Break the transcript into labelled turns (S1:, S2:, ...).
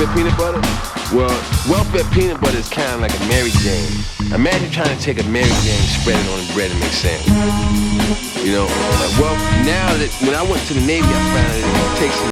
S1: welfare peanut butter? Well, welfare peanut butter is kind of like a Mary Jane. Imagine trying to take a Mary Jane, spread it on the bread and make sandwich. You know, well, now that when I went to the Navy, I found that it takes